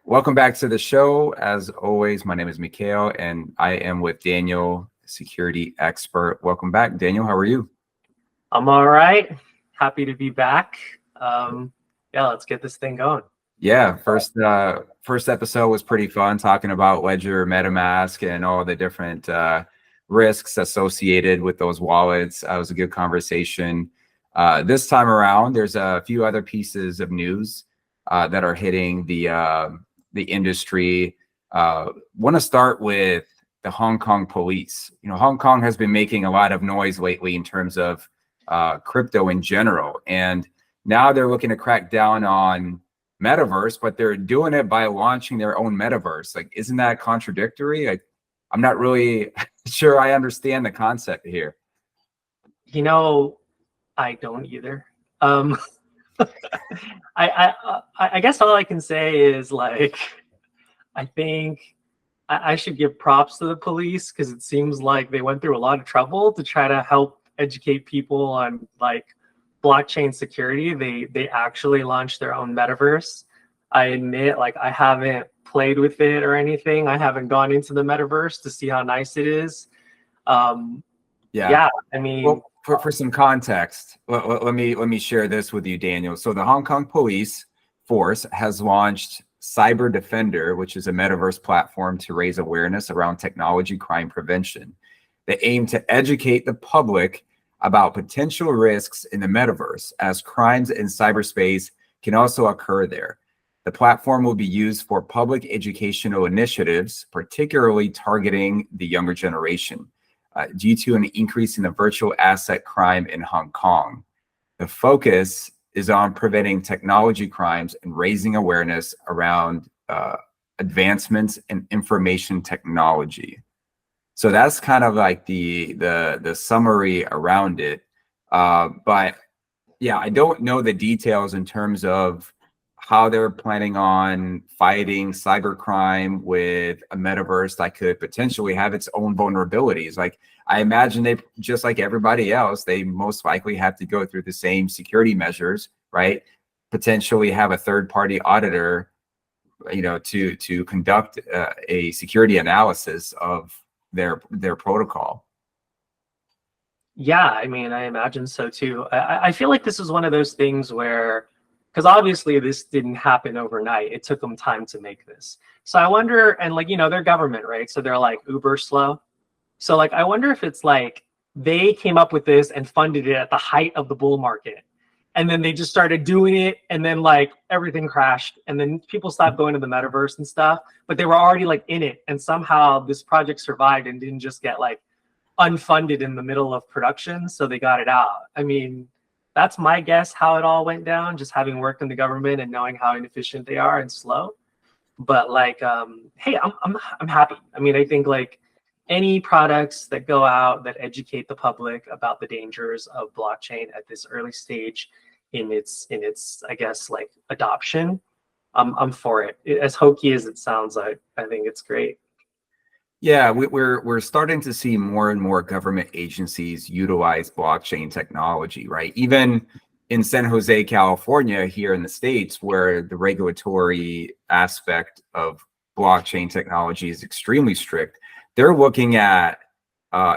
Welcome back to the show. As always, my name is Mikhail, and I am with Daniel, security expert. Welcome back, Daniel. How are you? I'm all right. Happy to be back. Let's get this thing going. Yeah, first episode was pretty fun, talking about Ledger, MetaMask, and all the different risks associated with those wallets. It was a good conversation. This time around, there's a few other pieces of news that are hitting the industry. Want to start with the Hong Kong police. You know, Hong Kong has been making a lot of noise lately in terms of crypto in general, and now they're looking to crack down on Metaverse, but they're doing it by launching their own Metaverse. Like, isn't that contradictory? Like, I'm not really sure I understand the concept here. You know, I don't either. I guess all I can say is, like, I think I should give props to the police, because it seems like they went through a lot of trouble to try to help educate people on, like, blockchain security. They actually launched their own metaverse. I admit, like, I haven't played with it or anything. I haven't gone into the metaverse to see how nice it is. Yeah, I mean, well, for some context, let me share this with you, Daniel. So the Hong Kong police force has launched Cyber Defender, which is a metaverse platform to raise awareness around technology crime prevention. They aim to educate the public about potential risks in the metaverse, as crimes in cyberspace can also occur there. The platform will be used for public educational initiatives, particularly targeting the younger generation, due to an increase in the virtual asset crime in Hong Kong. The focus is on preventing technology crimes and raising awareness around advancements in information technology. So that's kind of like the summary around it. But yeah, I don't know the details in terms of how they're planning on fighting cybercrime with a metaverse that could potentially have its own vulnerabilities. Like, I imagine they, just like everybody else, they most likely have to go through the same security measures, right? Potentially have a third-party auditor, you know, to conduct a security analysis of their protocol. yeah, I mean, I imagine so too. I feel like this is one of those things where, because obviously this didn't happen overnight. It took them time to make this. So I wonder, and, like, they're government, right? So they're like uber slow. So, like, I wonder if it's like they came up with this and funded it at the height of the bull market, and then they just started doing it, and then, like, everything crashed, and then people stopped going to the metaverse and stuff, but they were already, like, in it, and somehow this project survived and didn't just get, like, unfunded in the middle of production, so they got it out. I mean, that's my guess how it all went down, just having worked in the government and knowing how inefficient they are and slow. But, like, hey, I'm happy. I mean, I think, like, any products that go out that educate the public about the dangers of blockchain at this early stage in its I guess, like, adoption, I'm for it. As hokey as it sounds, I think it's great. Yeah, we're starting to see more and more government agencies utilize blockchain technology, right? Even in San Jose, California, here in the States, where the regulatory aspect of blockchain technology is extremely strict, they're looking at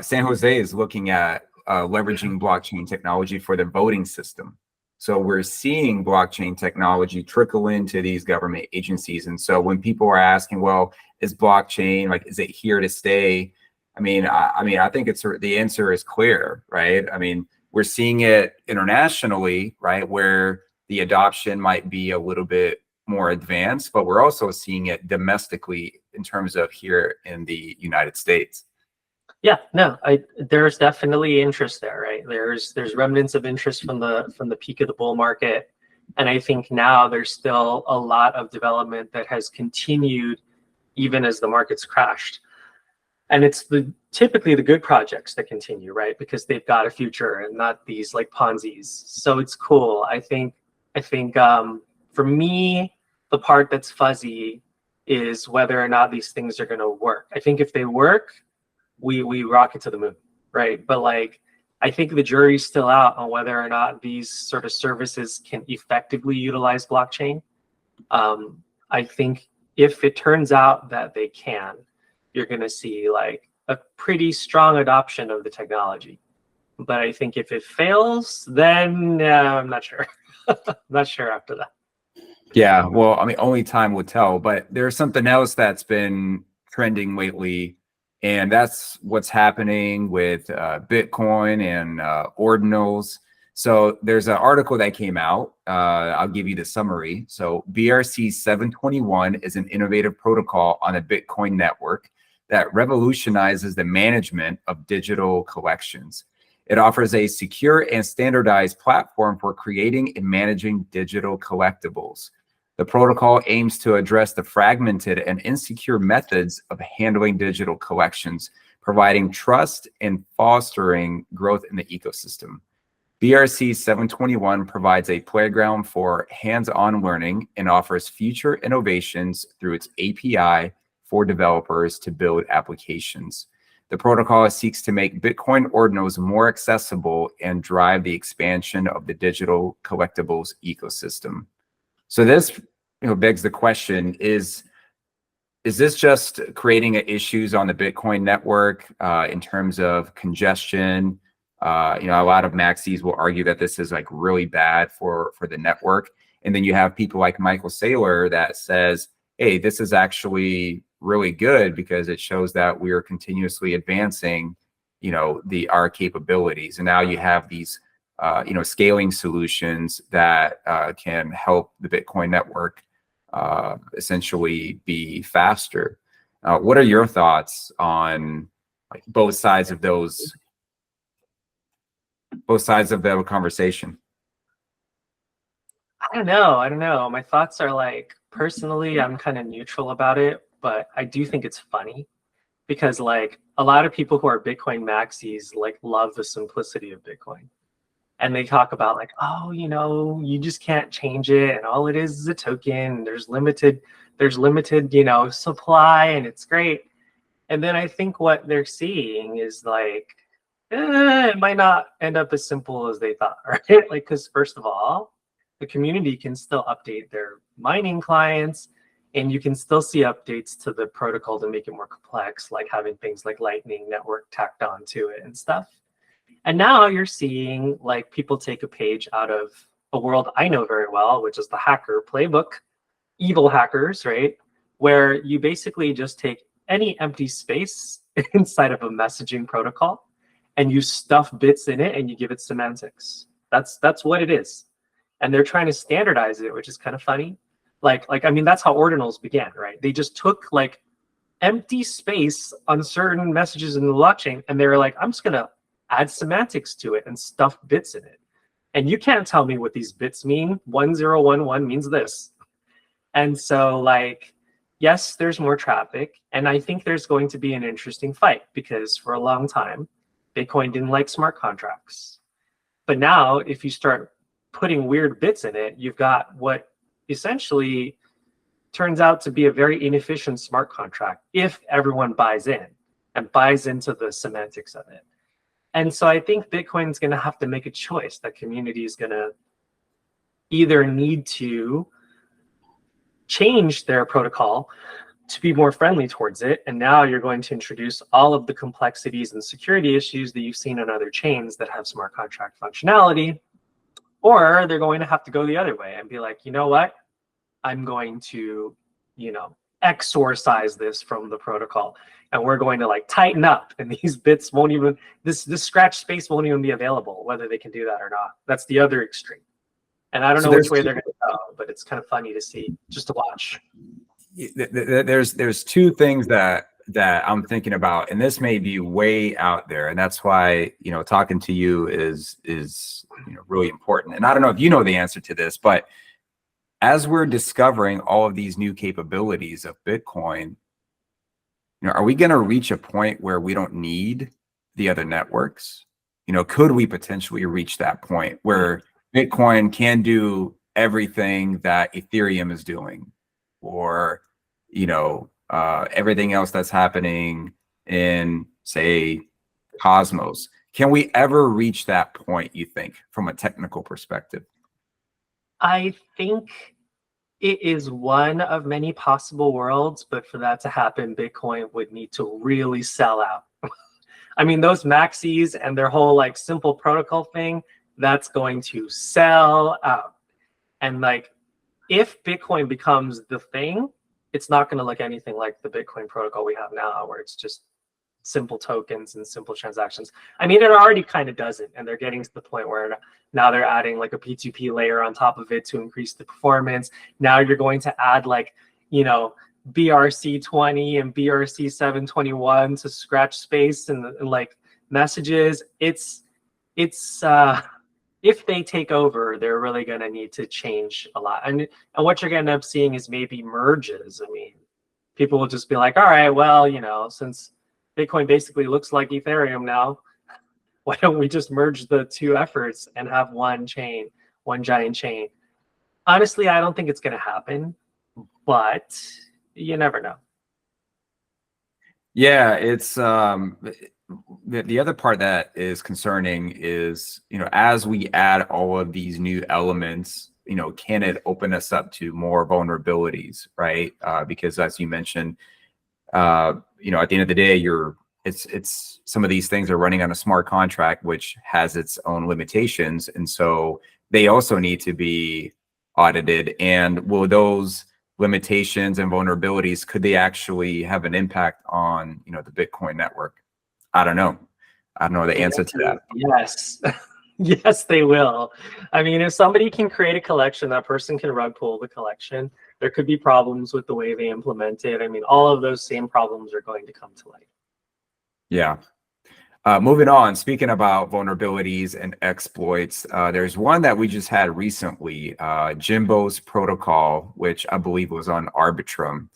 San Jose is looking at leveraging blockchain technology for the voting system. So we're seeing blockchain technology trickle into these government agencies. And so when people are asking, well, is blockchain, like, is it here to stay? I think it's, the answer is clear, right? I mean, we're seeing it internationally, right, where the adoption might be a little bit more advanced, but we're also seeing it domestically in terms of here in the United States. Yeah, no, there's definitely interest there, right? There's remnants of interest from the peak of the bull market, and I think now there's still a lot of development that has continued even as the market's crashed. And it's typically the good projects that continue, right? Because they've got a future and not these, like, Ponzi's. So it's cool. I think for me, the part that's fuzzy is whether or not these things are going to work. I think if they work, we rocket to the moon, right? But, like, I think the jury's still out on whether or not these sort of services can effectively utilize blockchain. I think if it turns out that they can, you're going to see like a pretty strong adoption of the technology. But I think if it fails, then I'm not sure. Not sure after that. Yeah, well, I mean, only time will tell. But there's something else that's been trending lately, and that's what's happening with Bitcoin and ordinals. So there's an article that came out. I'll give you the summary. So BRC 721 is an innovative protocol on a Bitcoin network that revolutionizes the management of digital collections. It offers a secure and standardized platform for creating and managing digital collectibles. The protocol aims to address the fragmented and insecure methods of handling digital collections, providing trust and fostering growth in the ecosystem. BRC 721 provides a playground for hands-on learning and offers future innovations through its API for developers to build applications. The protocol seeks to make Bitcoin ordinals more accessible and drive the expansion of the digital collectibles ecosystem. So this, begs the question: is this just creating issues on the Bitcoin network in terms of congestion? A lot of maxis will argue that this is like really bad for the network, and then you have people like Michael Saylor that says, "Hey, this is actually really good because it shows that we are continuously advancing, our capabilities." And now you have these, scaling solutions that can help the Bitcoin network essentially be faster. What are your thoughts on like both sides of the conversation? I don't know. My thoughts are like, personally, I'm kind of neutral about it, but I do think it's funny because like a lot of people who are Bitcoin maxis like love the simplicity of Bitcoin. And they talk about like, oh, you just can't change it, and all it is a token. There's limited, supply, and it's great. And then I think what they're seeing is like, it might not end up as simple as they thought, right? Like, because first of all, the community can still update their mining clients, and you can still see updates to the protocol to make it more complex, like having things like Lightning Network tacked onto it and stuff. And now you're seeing like people take a page out of a world I know very well, which is the hacker playbook, evil hackers, right? Where you basically just take any empty space inside of a messaging protocol and you stuff bits in it and you give it semantics. That's what it is. And they're trying to standardize it, which is kind of funny. I mean, that's how ordinals began, right? They just took like empty space on certain messages in the blockchain and they were like, I'm just gonna add semantics to it and stuff bits in it. And you can't tell me what these bits mean. 1011 means this. And so like, yes, there's more traffic. And I think there's going to be an interesting fight because for a long time, Bitcoin didn't like smart contracts. But now if you start putting weird bits in it, you've got what essentially turns out to be a very inefficient smart contract if everyone buys in and buys into the semantics of it. And so I think Bitcoin's going to have to make a choice. That community is going to either need to change their protocol to be more friendly towards it. And now you're going to introduce all of the complexities and security issues that you've seen on other chains that have smart contract functionality. Or they're going to have to go the other way and be like, you know what? I'm going to, exorcise this from the protocol. And we're going to like tighten up, and these bits won't even, this scratch space won't even be available, whether they can do that or not. That's the other extreme. And I don't know which way they're going to go, but it's kind of funny to see, just to watch. There's two things that I'm thinking about, and this may be way out there, and that's why talking to you is really important. And I don't know if you know the answer to this, but as we're discovering all of these new capabilities of Bitcoin, are we going to reach a point where we don't need the other networks? Could we potentially reach that point where Bitcoin can do everything that Ethereum is doing, or everything else that's happening in, say, Cosmos? Can we ever reach that point, you think, from a technical perspective? I think it is one of many possible worlds, but for that to happen, Bitcoin would need to really sell out. I mean, those maxis and their whole like simple protocol thing, that's going to sell out. And like, if Bitcoin becomes the thing, it's not going to look anything like the Bitcoin protocol we have now, where it's just simple tokens and simple transactions. I mean, it already kind of does it, and they're getting to the point where now they're adding like a P2P layer on top of it to increase the performance. Now you're going to add like, you know, BRC20 and BRC721 to scratch space and like messages. It's if they take over, they're really going to need to change a lot. And what you're going to end up seeing is maybe merges. I mean, people will just be like, all right, well, you know, since Bitcoin basically looks like Ethereum now, why don't we just merge the two efforts and have one chain, one giant chain? Honestly, I don't think it's going to happen, but you never know. Yeah, it's the other part that is concerning is, you know, as we add all of these new elements, you know, can it open us up to more vulnerabilities, right? Because as you mentioned, you know, at the end of the day, it's some of these things are running on a smart contract, which has its own limitations, and so they also need to be audited. And will those limitations and vulnerabilities, could they actually have an impact on, you know, the Bitcoin network? I don't know. I don't know the answer to that. Yes. Yes, they will. I mean, if somebody can create a collection, that person can rug pull the collection. There could be problems with the way they implement it. I mean, all of those same problems are going to come to light. Yeah. Moving on, speaking about vulnerabilities and exploits, there's one that we just had recently, Jimbos protocol, which I believe was on Arbitrum.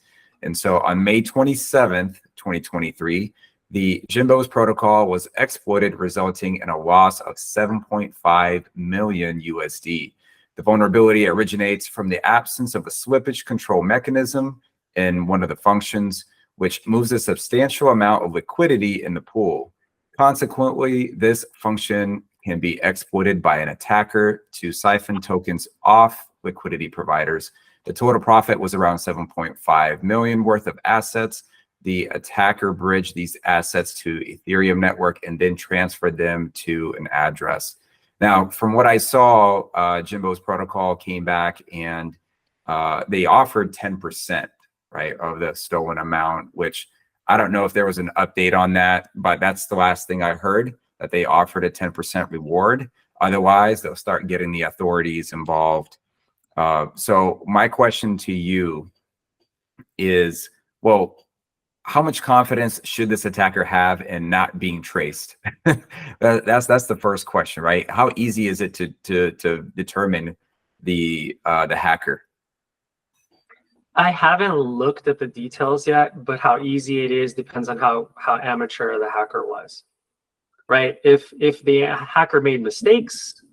And so on May 27th, 2023, the Jimbos protocol was exploited, resulting in a loss of 7.5 million USD. The vulnerability originates from the absence of a slippage control mechanism in one of the functions, which moves a substantial amount of liquidity in the pool. Consequently, this function can be exploited by an attacker to siphon tokens off liquidity providers. The total profit was around 7.5 million worth of assets. The attacker bridged these assets to Ethereum network and then transferred them to an address. Now, from what I saw, Jimbo's protocol came back and they offered 10%, right, of the stolen amount, which I don't know if there was an update on that, but that's the last thing I heard, that they offered a 10% reward. Otherwise, they'll start getting the authorities involved. So my question to you is, well, how much confidence should this attacker have in not being traced? That's the first question, right? How easy is it to determine the hacker? I haven't looked at the details yet, but how easy it is depends on how amateur the hacker was, right? If the hacker made mistakes,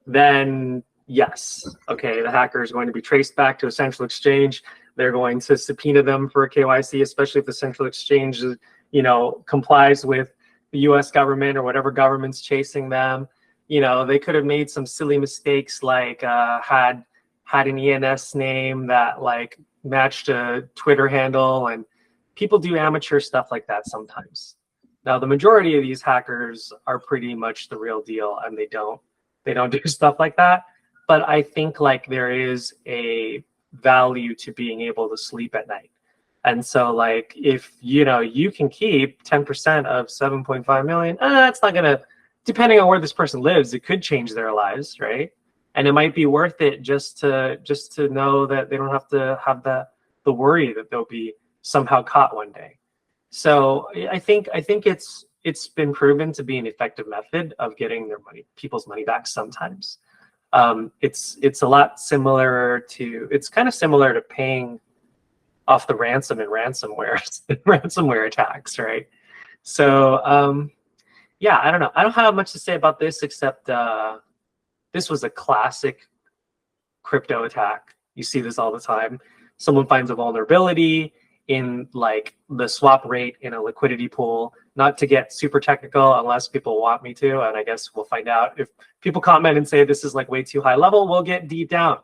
then yes, okay, the hacker is going to be traced back to a central exchange. They're going to subpoena them for a KYC, especially if the central exchange, you know, complies with the U.S. government or whatever government's chasing them. You know, they could have made some silly mistakes, like had an ENS name that like matched a Twitter handle, and people do amateur stuff like that sometimes. Now, the majority of these hackers are pretty much the real deal, and they don't do stuff like that. But I think like there is a value to being able to sleep at night. And so like, if, you know, you can keep 10% of 7.5 million, that's not gonna, depending on where this person lives, it could change their lives, right? And it might be worth it just to know that they don't have to have the worry that they'll be somehow caught one day. So I think it's been proven to be an effective method of getting their money, people's money back sometimes. It's a lot similar to, it's kind of similar to paying off the ransom and ransomware attacks, right? So yeah, I don't know. I don't have much to say about this except this was a classic crypto attack. You see this all the time. Someone finds a vulnerability in like the swap rate in a liquidity pool. Not to get super technical unless people want me to, and I guess we'll find out. If people comment and say this is like way too high level, we'll get deep down.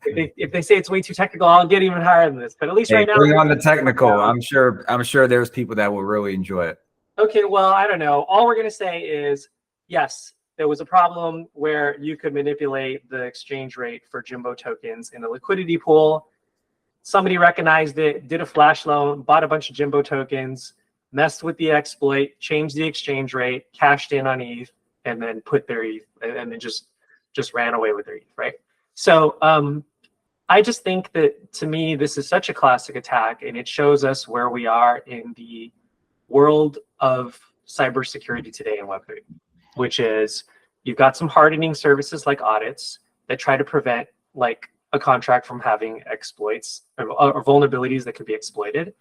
If they say it's way too technical, I'll get even higher than this. But at least Hey, right now, bring on the technical. I'm sure there's people that will really enjoy it. okay, well, I don't know. All we're going to say is, yes, there was a problem where you could manipulate the exchange rate for Jimbo tokens in a liquidity pool. Somebody recognized it, did a flash loan, bought a bunch of Jimbo tokens, messed with the exploit, changed the exchange rate, cashed in on ETH, and then put their ETH, and then just ran away with their ETH, right? So I just think that, to me, this is such a classic attack, and it shows us where we are in the world of cybersecurity today in Web3, which is you've got some hardening services like audits that try to prevent like a contract from having exploits or vulnerabilities that could be exploited.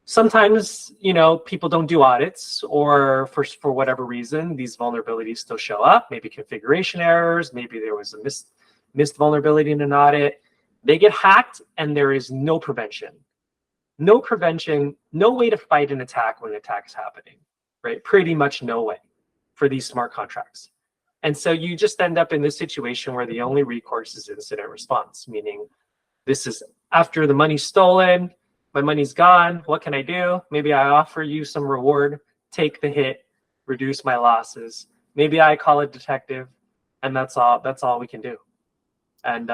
Sometimes, you know, people don't do audits, or for whatever reason, these vulnerabilities still show up. Maybe configuration errors, maybe there was a missed vulnerability in an audit. They get hacked and there is no prevention. No prevention, no way to fight an attack when an attack is happening, right? Pretty much no way for these smart contracts. And so you just end up in this situation where the only recourse is incident response, meaning this is after the money's stolen, my money's gone, what can I do? Maybe I offer you some reward, take the hit, reduce my losses. Maybe I call a detective, and that's all we can do. And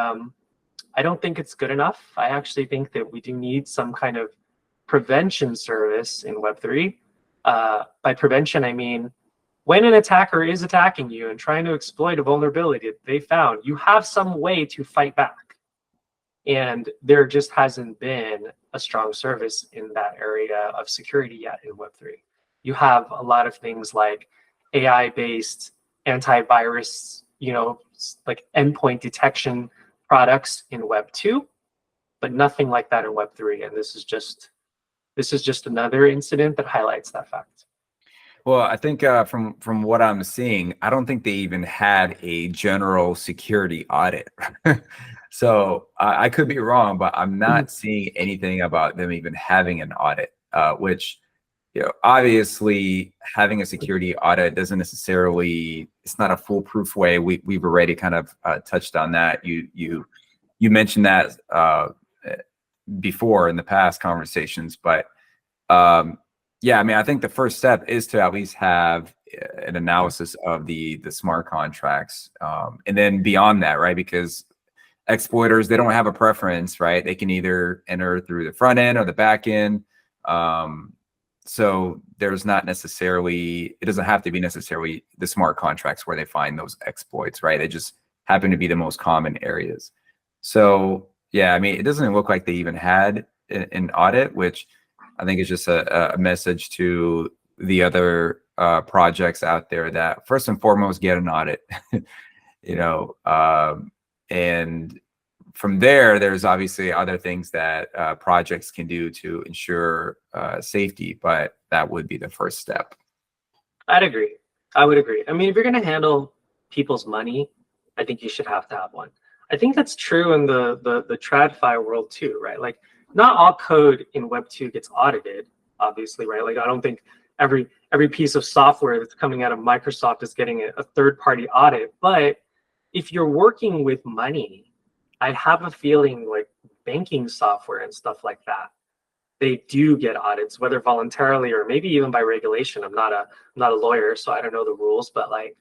I don't think it's good enough. I actually think that we do need some kind of prevention service in Web3. By prevention, I mean, when an attacker is attacking you and trying to exploit a vulnerability that they found, you have some way to fight back. And there just hasn't been a strong service in that area of security yet in Web3. You have a lot of things like AI-based antivirus, you know, like endpoint detection products in Web 2, but nothing like that in Web 3. And this is just another incident that highlights that fact. Well, I think from what I'm seeing, I don't think they even had a general security audit. So I could be wrong, but I'm not seeing anything about them even having an audit, which, you know, obviously having a security audit doesn't necessarily, it's not a foolproof way. We've already kind of touched on that. You mentioned that before in the past conversations, but yeah, I mean, I think the first step is to at least have an analysis of the smart contracts, and then beyond that, right? Because exploiters, they don't have a preference, right? They can either enter through the front end or the back end. So there's not necessarily, it doesn't have to be necessarily the smart contracts where they find those exploits, right? They just happen to be the most common areas. So yeah, I mean, it doesn't look like they even had an audit, which I think is just a message to the other projects out there that first and foremost, get an audit, you know, and from there, there's obviously other things that projects can do to ensure safety, but that would be the first step. I'd agree. I would agree. I mean, if you're going to handle people's money, I think you should have to have one. I think that's true in the TradFi world too, right? Like, not all code in Web 2 gets audited, obviously, right? Like, I don't think every piece of software that's coming out of Microsoft is getting a third-party audit. But if you're working with money, I have a feeling like banking software and stuff like that, they do get audits, whether voluntarily or maybe even by regulation. I'm not a lawyer, so I don't know the rules, but like,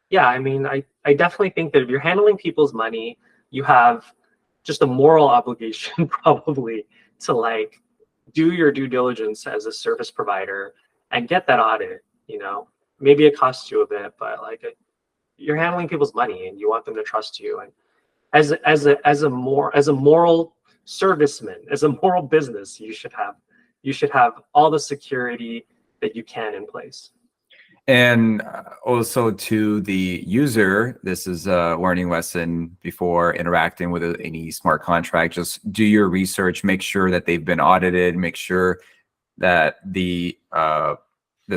yeah, I mean, I definitely think that if you're handling people's money, you have just a moral obligation probably to like do your due diligence as a service provider and get that audit. You know, maybe it costs you a bit, but like you're handling people's money and you want them to trust you. And as a moral serviceman, as a moral business, you should have all the security that you can in place. And also to the user, this is a learning lesson before interacting with any smart contract. Just do your research, make sure that they've been audited, make sure that the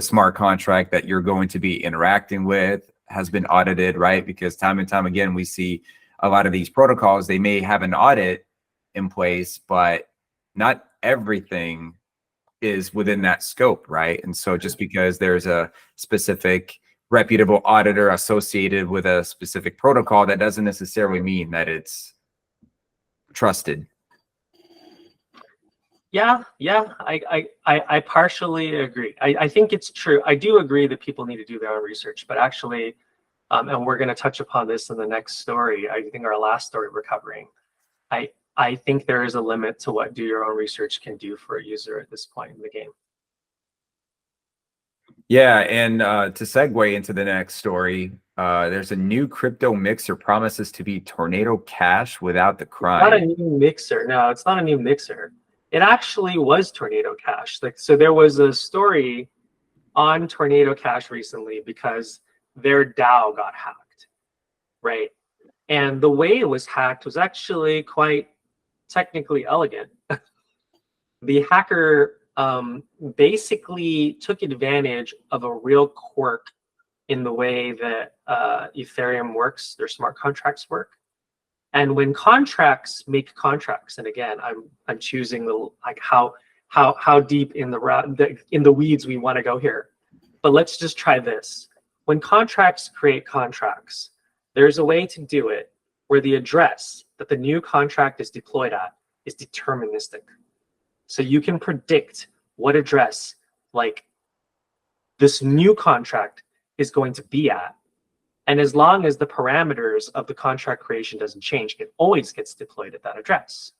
smart contract that you're going to be interacting with has been audited, right? Because time and time again, we see a lot of these protocols, they may have an audit in place, but not everything is within that scope, right? And so just because there's a specific reputable auditor associated with a specific protocol, that doesn't necessarily mean that it's trusted. Yeah, I partially agree. I think it's true. I do agree that people need to do their own research, but actually, and we're going to touch upon this in the next story. I think our last story we're covering. I think there is a limit to what do your own research can do for a user at this point in the game. Yeah, and to segue into the next story, there's a new crypto mixer promises to be Tornado Cash without the crime. Not a new mixer. No, it's not a new mixer. It actually was Tornado Cash. Like, so there was a story on Tornado Cash recently because their DAO got hacked, right? And the way it was hacked was actually quite technically elegant. The hacker basically took advantage of a real quirk in the way that Ethereum works, their smart contracts work. And when contracts make contracts, and again, I'm choosing the like how deep in the weeds we want to go here. But let's just try this. When contracts create contracts, there's a way to do it where the address that the new contract is deployed at is deterministic. So you can predict what address like this new contract is going to be at. And as long as the parameters of the contract creation doesn't change, it always gets deployed at that address.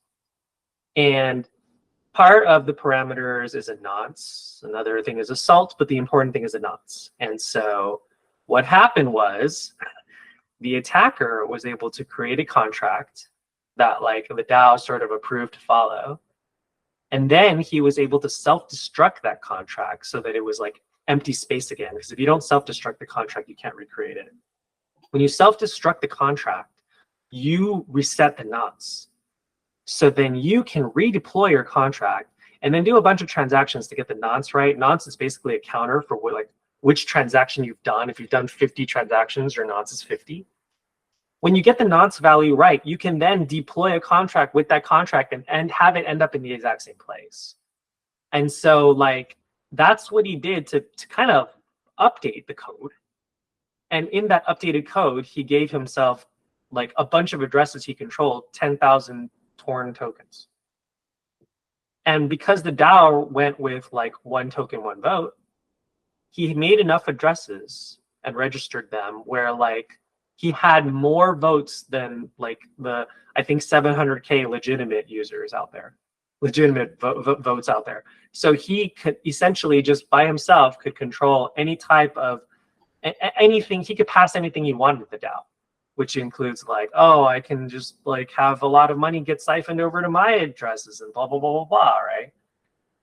And part of the parameters is a nonce. Another thing is a salt, but the important thing is a nonce. And so what happened was the attacker was able to create a contract that like the DAO sort of approved to follow. And then he was able to self-destruct that contract so that it was like empty space again. Because if you don't self-destruct the contract, you can't recreate it. When you self-destruct the contract, you reset the nonce. So then you can redeploy your contract and then do a bunch of transactions to get the nonce right. Nonce is basically a counter for what, like which transaction you've done. If you've done 50 transactions, your nonce is 50. When you get the nonce value right, you can then deploy a contract with that contract and have it end up in the exact same place. And so like that's what he did to kind of update the code. And in that updated code, he gave himself like a bunch of addresses he controlled, 10,000 torn tokens. And because the DAO went with like 1 token, 1 vote, he made enough addresses and registered them where like he had more votes than like the, I think 700K legitimate users out there, legitimate votes out there. So he could essentially just by himself could control any type of anything. He could pass anything he wanted with the DAO, which includes like, oh, I can just like have a lot of money get siphoned over to my addresses and blah, blah, blah, blah, blah, right?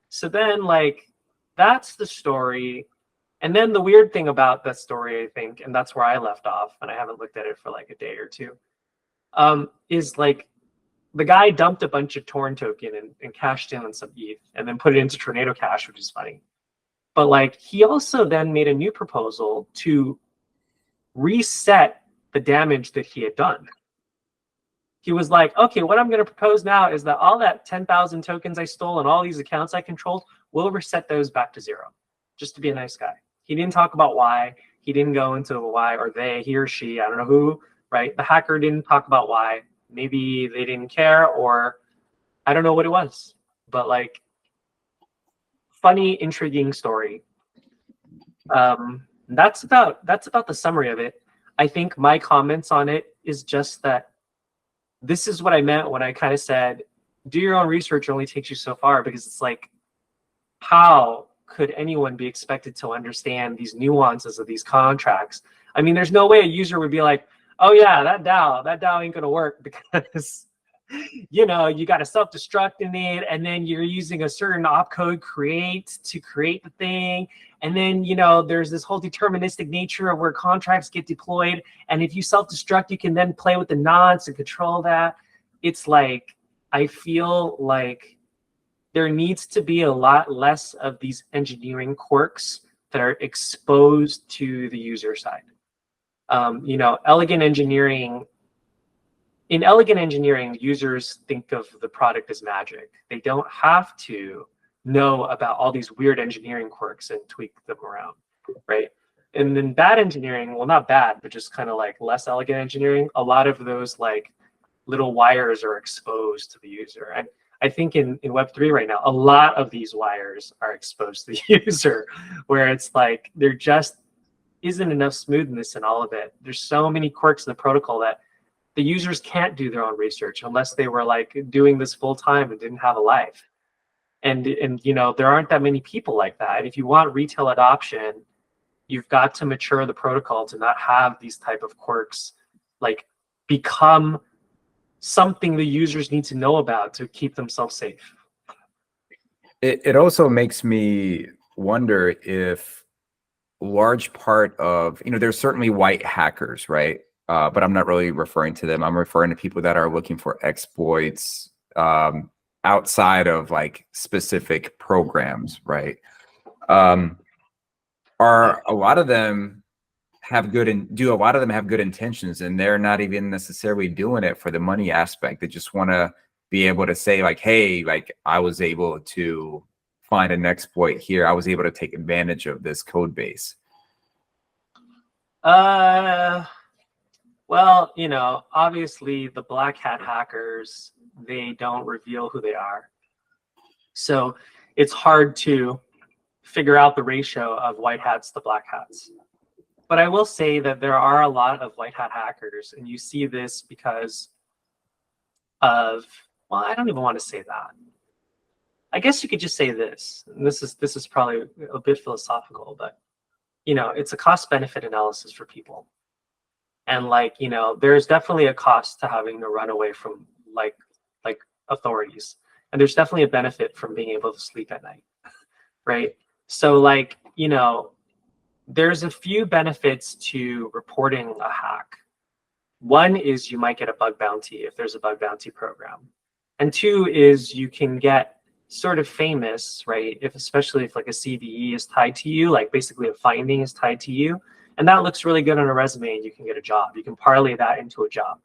So then like, that's the story. And then the weird thing about that story, I think, and that's where I left off, and I haven't looked at it for like a day or two, is like the guy dumped a bunch of Torn token and cashed in on some ETH and then put it into Tornado Cash, which is funny. But like he also then made a new proposal to reset the damage that he had done. He was like, okay, what I'm going to propose now is that all that 10,000 tokens I stole and all these accounts I controlled, we'll reset those back to 0, just to be a nice guy. He didn't talk about why. He didn't go into why, or they, he or she, I don't know who, right? The hacker didn't talk about why. Maybe they didn't care, or I don't know what it was. But like, funny, intriguing story. That's about the summary of it. I think my comments on it is just that this is what I meant when I kind of said, do your own research only takes you so far, because it's like, how could anyone be expected to understand these nuances of these contracts? I mean, there's no way a user would be like, oh yeah, that DAO ain't gonna work because you know, you got to self-destruct in it, and then you're using a certain opcode create to create the thing. And then, you know, there's this whole deterministic nature of where contracts get deployed. And if you self-destruct, you can then play with the nonce and control that. It's like, I feel like there needs to be a lot less of these engineering quirks that are exposed to the user side. You know, elegant engineering. In elegant engineering, users think of the product as magic. They don't have to know about all these weird engineering quirks and tweak them around, right? And then bad engineering, well, not bad, but just kind of like less elegant engineering, a lot of those like little wires are exposed to the user. And I think in Web3 right now, a lot of these wires are exposed to the user, where it's like there just isn't enough smoothness in all of it. There's so many quirks in the protocol that the users can't do their own research unless they were like doing this full time and didn't have a life. And you know, there aren't that many people like that. And if you want retail adoption, you've got to mature the protocol to not have these type of quirks like become something the users need to know about to keep themselves safe. It also makes me wonder if large part of, you know, there's certainly white hackers, right? But I'm not really referring to them. I'm referring to people that are looking for exploits outside of like specific programs, right? Are a lot of them have good and do a lot of them have good intentions, and they're not even necessarily doing it for the money aspect. They just want to be able to say like, hey, like I was able to find an exploit here. I was able to take advantage of this code base. Well, you know, obviously the black hat hackers, they don't reveal who they are. So it's hard to figure out the ratio of white hats to black hats. But I will say that there are a lot of white hat hackers, and you see this because of, well, I don't even want to say that. I guess you could just say this, and this is probably a bit philosophical, but you know, it's a cost benefit analysis for people. And like, you know, there's definitely a cost to having to run away from like authorities. And there's definitely a benefit from being able to sleep at night, right? So like, you know, there's a few benefits to reporting a hack. One is you might get a bug bounty if there's a bug bounty program. And two is you can get sort of famous, right? Especially if like a CVE is tied to you, like basically a finding is tied to you. And that looks really good on a resume and you can get a job. You can parlay that into a job,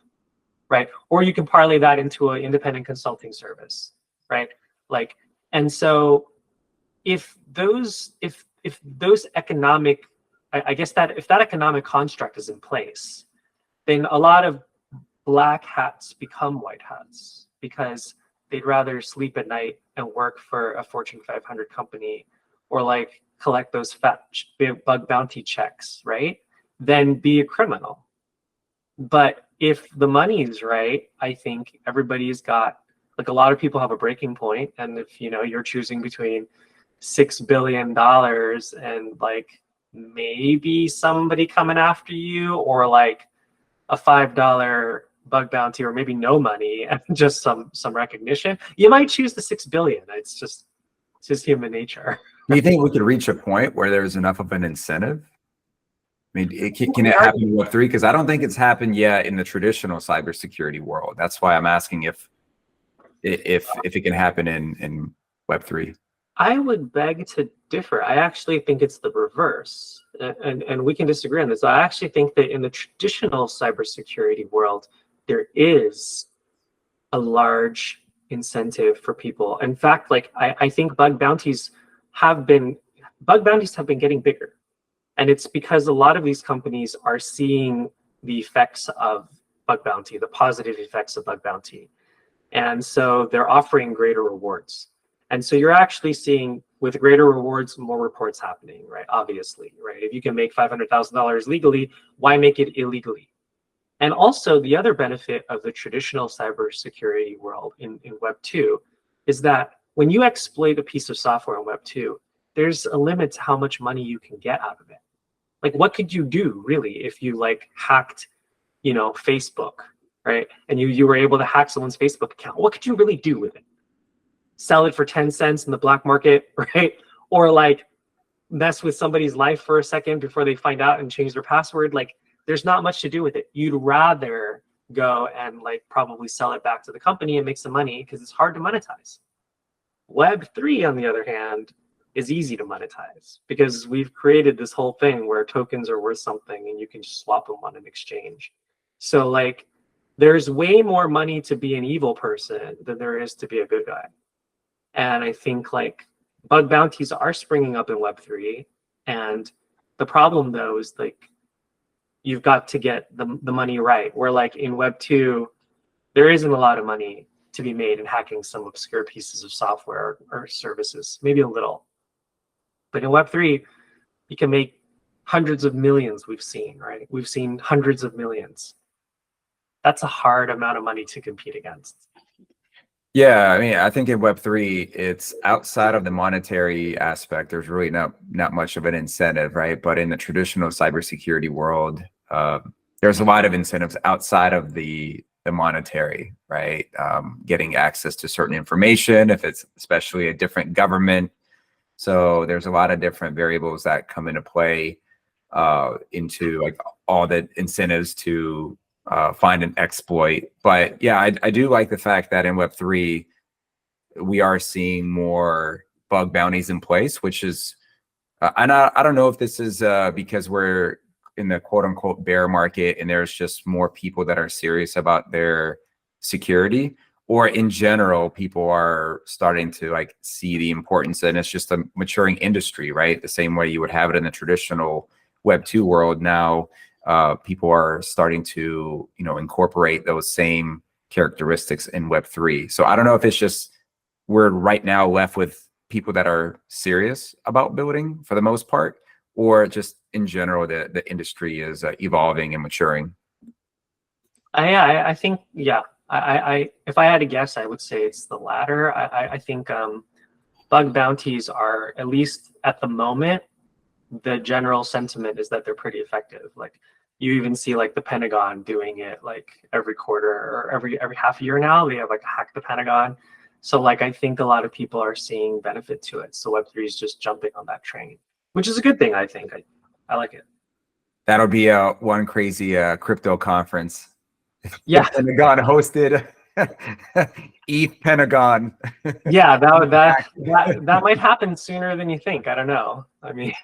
right? Or you can parlay that into an independent consulting service, right? Like, and so if those economic, I guess that if that economic construct is in place, then a lot of black hats become white hats because they'd rather sleep at night and work for a Fortune 500 company or like collect those fat bug bounty checks, right? Than be a criminal. But if the money is right, I think everybody's got, like a lot of people have a breaking point. And if, you know, you're choosing between $6 billion and like maybe somebody coming after you or like a $5 bug bounty or maybe no money and just some recognition, you might choose the 6 billion. It's just human nature. Do you think we could reach a point where there's enough of an incentive? I mean, can it happen in Web3? Because I don't think it's happened yet in the traditional cybersecurity world. That's why I'm asking if it can happen in Web3. I would beg to differ. I actually think it's the reverse, and we can disagree on this. I actually think that in the traditional cybersecurity world, there is a large incentive for people. In fact, like I think bug bounties have been getting bigger. And it's because a lot of these companies are seeing the effects of bug bounty, the positive effects of bug bounty. And so they're offering greater rewards. And so you're actually seeing with greater rewards, more reports happening, right? Obviously, right? If you can make $500,000 legally, why make it illegally? And also the other benefit of the traditional cybersecurity world in Web 2 is that when you exploit a piece of software in Web 2, there's a limit to how much money you can get out of it. Like, what could you do really if you like hacked, you know, Facebook, right? And you were able to hack someone's Facebook account. What could you really do with it? Sell it for 10 cents in the black market, right? Or like mess with somebody's life for a second before they find out and change their password. Like, there's not much to do with it. You'd rather go and like probably sell it back to the company and make some money because it's hard to monetize. Web3, on the other hand, is easy to monetize because we've created this whole thing where tokens are worth something and you can just swap them on an exchange. So like there's way more money to be an evil person than there is to be a good guy. And I think like bug bounties are springing up in Web3. And the problem though is like you've got to get the money right. Where like in Web 2, there isn't a lot of money to be made in hacking some obscure pieces of software or services, maybe a little. But in Web3, you can make hundreds of millions. We've seen, right? We've seen hundreds of millions. That's a hard amount of money to compete against. Yeah, I mean, I think in Web3, it's outside of the monetary aspect. There's really not much of an incentive, right? But in the traditional cybersecurity world, there's a lot of incentives outside of the monetary, right? Getting access to certain information, if it's especially a different government. So there's a lot of different variables that come into play into like all the incentives to find an exploit. But yeah, I do like the fact that in Web3, we are seeing more bug bounties in place, which is, and I don't know if this is because we're in the quote unquote bear market and there's just more people that are serious about their security, or in general, people are starting to like see the importance, and it's just a maturing industry, right? The same way you would have it in the traditional Web2 world. Now, people are starting to, incorporate those same characteristics in Web3. So I don't know if it's just we're right now left with people that are serious about building for the most part, or just in general, the industry is evolving and maturing. I think, yeah. I if I had to guess, I would say it's the latter. I think bug bounties are, at least at the moment, the general sentiment is that they're pretty effective. Like you even see like the Pentagon doing it like every quarter or every half a year now. They have like hack the Pentagon. So like I think a lot of people are seeing benefit to it. So Web3 is just jumping on that train, which is a good thing. I think I like it. That'll be one crazy crypto conference. Yeah, Pentagon hosted ETH Pentagon. yeah, that might happen sooner than you think. I don't know. I mean,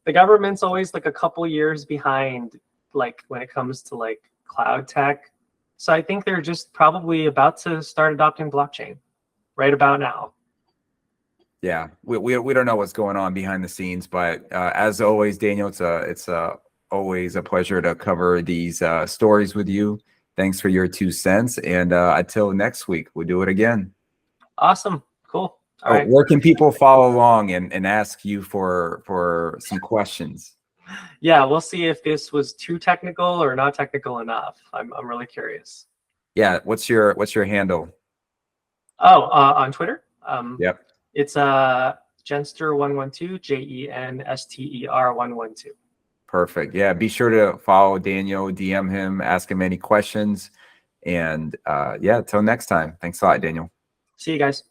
the government's always like a couple years behind, like when it comes to like cloud tech. So I think they're just probably about to start adopting blockchain right about now. Yeah, we don't know what's going on behind the scenes, but as always, Daniel, it's always a pleasure to cover these stories with you. Thanks for your 2 cents, and until next week, we'll do it again. Awesome, cool. All right. Where can people follow along and ask you for some questions? Yeah, we'll see if this was too technical or not technical enough. I'm really curious. Yeah, what's your handle? Oh, on Twitter. Yep. It's Genster112, Genster112. Perfect. Yeah, be sure to follow Daniel, DM him, ask him any questions. And yeah, till next time. Thanks a lot, Daniel. See you guys.